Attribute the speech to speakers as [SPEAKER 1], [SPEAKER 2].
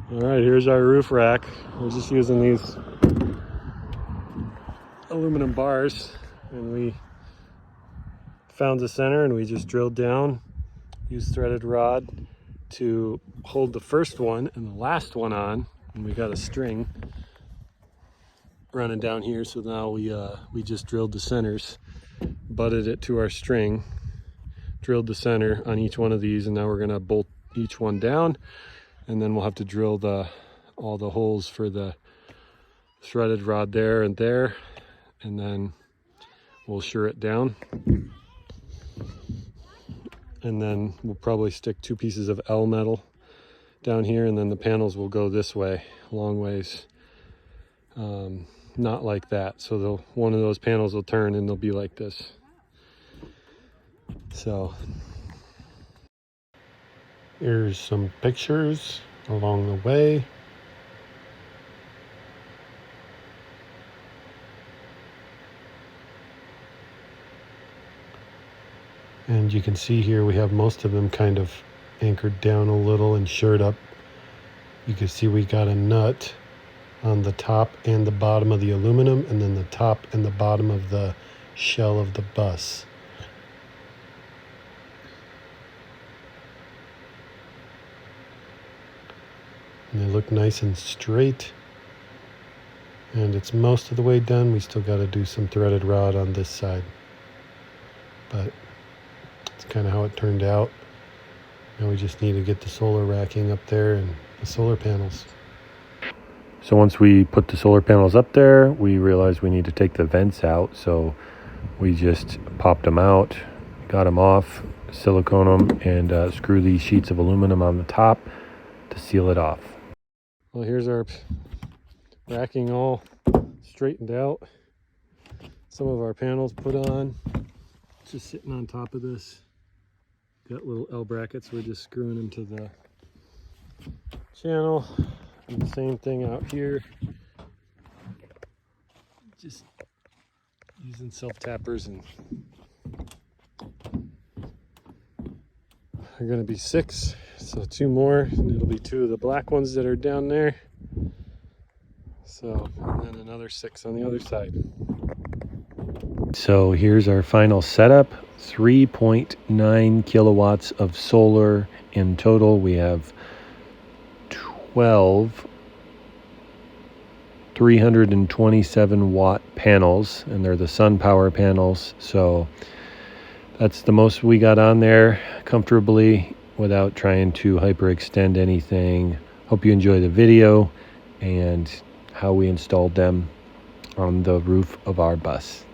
[SPEAKER 1] All right, here's our roof rack. We're just using these aluminum bars, and we found the center and we just drilled down, used threaded rod to hold the first one and the last one on, and we got a string running down here. So now we just drilled the centers, butted it to our string, drilled the center on each one of these, and now we're gonna bolt each one down, and then we'll have to drill all the holes for the threaded rod there and there, and then we'll sure it down. And then we'll probably stick 2 pieces of L metal down here, and then the panels will go this way, long ways, not like that. So one of those panels will turn and they'll be like this. So here's some pictures along the way. And you can see here we have most of them kind of anchored down a little and shored up. You can see we got a nut on the top and the bottom of the aluminum, and then the top and the bottom of the shell of the bus. And they look nice and straight. And it's most of the way done. We still got to do some threaded rod on this side. But it's kind of how it turned out. Now we just need to get the solar racking up there and the solar panels. So once we put the solar panels up there, we realized we need to take the vents out. So we just popped them out, got them off, silicone them, and screw these sheets of aluminum on the top to seal it off. Well, here's our racking all straightened out. Some of our panels put on, just sitting on top of this. Got little L brackets, we're just screwing them to the channel. And the same thing out here. Just using self-tappers, and they're gonna be 6, so 2 more, and it'll be 2 of the black ones that are down there. So, and then another 6 on the other side. So here's our final setup. 3.9 kilowatts of solar in total. We have 12 327 watt panels, and they're the sun power panels. So that's the most we got on there comfortably without trying to hyperextend anything. Hope you enjoy the video and how we installed them on the roof of our bus.